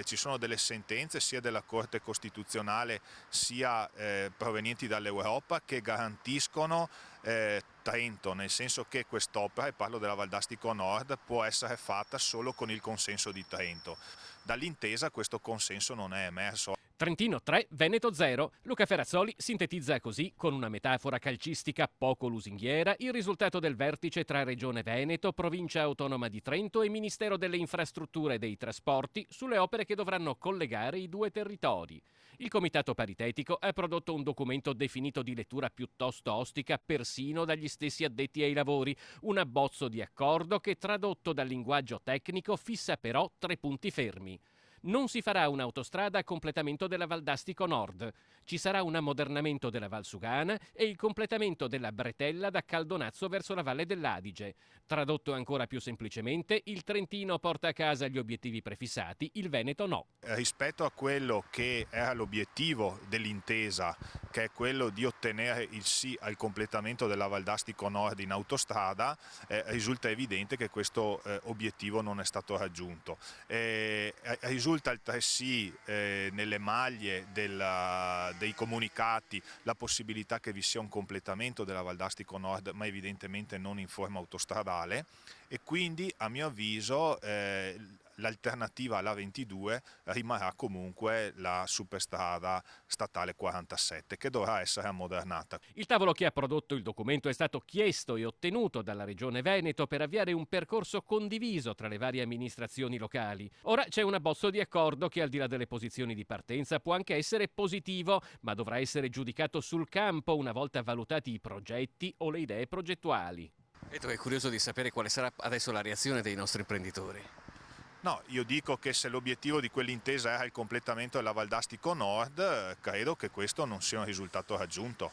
Ci sono delle sentenze sia della Corte Costituzionale sia provenienti dall'Europa che garantiscono Trento, nel senso che quest'opera, e parlo della Valdastico Nord, può essere fatta solo con il consenso di Trento. Dall'intesa questo consenso non è emerso. Trentino 3, Veneto 0. Luca Ferrazzoli sintetizza così, con una metafora calcistica poco lusinghiera, il risultato del vertice tra Regione Veneto, Provincia Autonoma di Trento e Ministero delle Infrastrutture e dei Trasporti sulle opere che dovranno collegare i due territori. Il comitato paritetico ha prodotto un documento definito di lettura piuttosto ostica persino dagli stessi addetti ai lavori, un abbozzo di accordo che, tradotto dal linguaggio tecnico, fissa però 3 punti fermi. Non si farà un'autostrada a completamento della Valdastico Nord. Ci sarà un ammodernamento della Val Sugana e il completamento della bretella da Caldonazzo verso la Valle dell'Adige. Tradotto ancora più semplicemente, il Trentino porta a casa gli obiettivi prefissati, il Veneto no. Rispetto a quello che era l'obiettivo dell'intesa, che è quello di ottenere il sì al completamento della Valdastico Nord in autostrada, risulta evidente che questo obiettivo non è stato raggiunto. Risulta altresì nelle maglie dei comunicati la possibilità che vi sia un completamento della Valdastico Nord, ma evidentemente non in forma autostradale, e quindi a mio avviso l'alternativa alla 22 rimarrà comunque la superstrada statale 47, che dovrà essere ammodernata. Il tavolo che ha prodotto il documento è stato chiesto e ottenuto dalla Regione Veneto per avviare un percorso condiviso tra le varie amministrazioni locali. Ora c'è un abbozzo di accordo che, al di là delle posizioni di partenza, può anche essere positivo, ma dovrà essere giudicato sul campo una volta valutati i progetti o le idee progettuali. E tu è curioso di sapere quale sarà adesso la reazione dei nostri imprenditori. No, io dico che se l'obiettivo di quell'intesa era il completamento della Valdastico Nord, credo che questo non sia un risultato raggiunto.